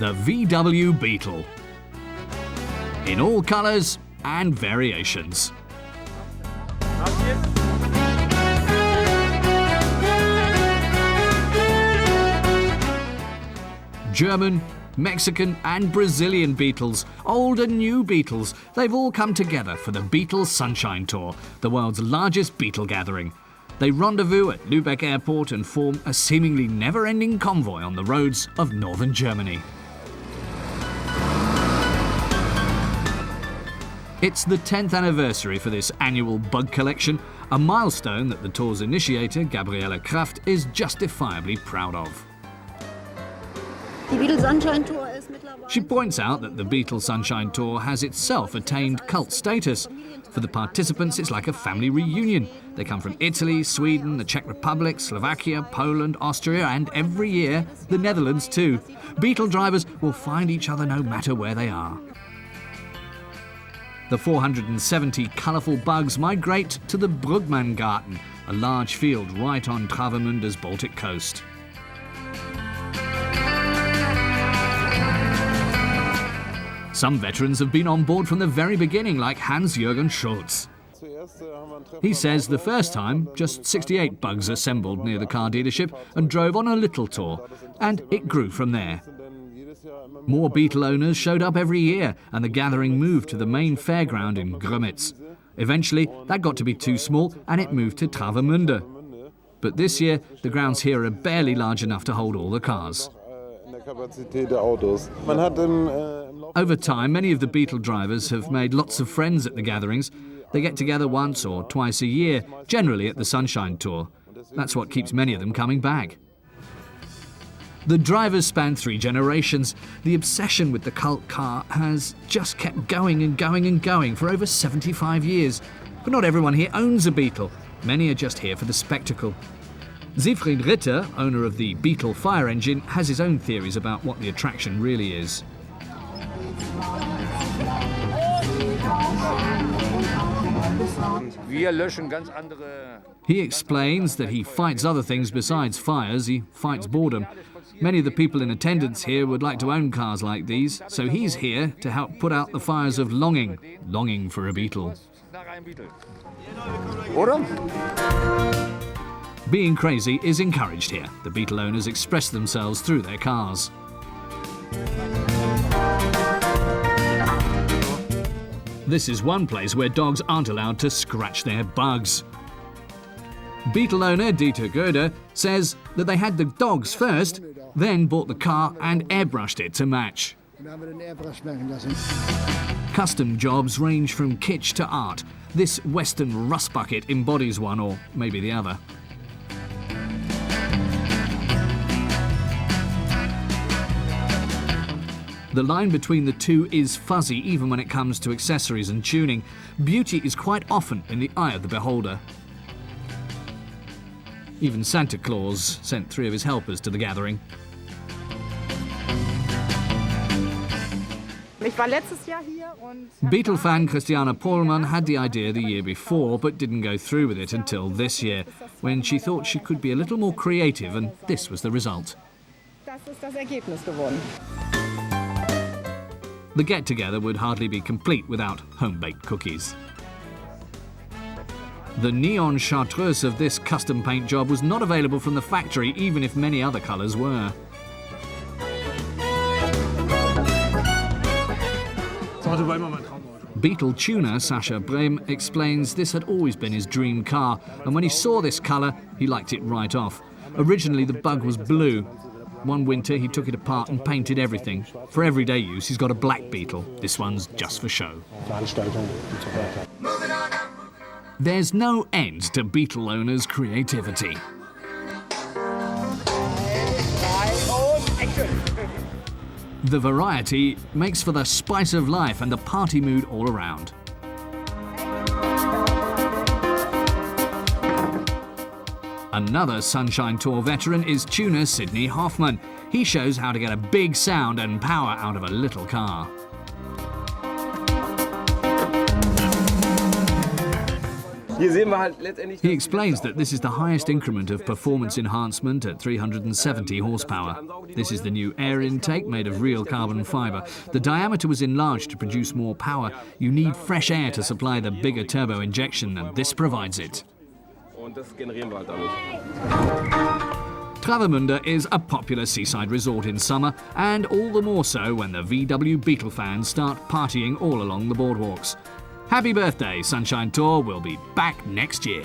the V-W Beetle. In all colours and variations. German, Mexican and Brazilian Beetles, old and new Beetles, they've all come together for the Beetle Sunshine Tour, the world's largest Beetle gathering. They rendezvous at Lübeck airport and form a seemingly never-ending convoy on the roads of northern Germany. It's the 10th anniversary for this annual bug collection, a milestone that the tour's initiator, Gabriele Kraft, is justifiably proud of. She points out that the Beetle Sunshine Tour has itself attained cult status. For the participants, it's like a family reunion. They come from Italy, Sweden, the Czech Republic, Slovakia, Poland, Austria, and every year, the Netherlands too. Beetle drivers will find each other no matter where they are. The 470 colourful bugs migrate to the Brugmanngarten, a large field right on Travemünde's Baltic coast. Some veterans have been on board from the very beginning, like Hans-Jürgen Schulz. He says the first time, just 68 bugs assembled near the car dealership and drove on a little tour, and it grew from there. More Beetle owners showed up every year, and the gathering moved to the main fairground in Grömitz. Eventually, that got to be too small, and it moved to Travemünde. But this year, the grounds here are barely large enough to hold all the cars. Over time, many of the Beetle drivers have made lots of friends at the gatherings. They get together once or twice a year, generally at the Sunshine Tour. That's what keeps many of them coming back. The drivers span 3 generations. The obsession with the cult car has just kept going and going and going for over 75 years. But not everyone here owns a Beetle. Many are just here for the spectacle. Siegfried Ritter, owner of the Beetle fire engine, has his own theories about what the attraction really is. He explains that he fights other things besides fires. He fights boredom. Many of the people in attendance here would like to own cars like these, so he's here to help put out the fires of longing for a Beetle. Being crazy is encouraged here. The Beetle owners express themselves through their cars. This is one place where dogs aren't allowed to scratch their bugs. Beetle owner Dieter Goeder says that they had the dogs first, then bought the car and airbrushed it to match. Custom jobs range from kitsch to art. This Western rust bucket embodies one, or maybe the other. The line between the two is fuzzy even when it comes to accessories and tuning. Beauty is quite often in the eye of the beholder. Even Santa Claus sent 3 of his helpers to the gathering. Beetle fan Christiana Pohlmann had the idea the year before, but didn't go through with it until this year, when she thought she could be a little more creative, and this was the result. The get-together would hardly be complete without home-baked cookies. The neon chartreuse of this custom paint job was not available from the factory, even if many other colours were. Beetle tuner Sascha Brehm explains this had always been his dream car, and when he saw this colour, he liked it right off. Originally, the bug was blue. One winter, he took it apart and painted everything. For everyday use, he's got a black Beetle. This one's just for show. There's no end to Beetle owners' creativity. The variety makes for the spice of life and the party mood all around. Another Sunshine Tour veteran is tuner Sydney Hoffman. He shows how to get a big sound and power out of a little car. He explains that this is the highest increment of performance enhancement at 370 horsepower. This is the new air intake made of real carbon fibre. The diameter was enlarged to produce more power. You need fresh air to supply the bigger turbo injection, and this provides it. Travemünde is a popular seaside resort in summer, and all the more so when the VW Beetle fans start partying all along the boardwalks. Happy birthday, Sunshine Tour. We'll be back next year.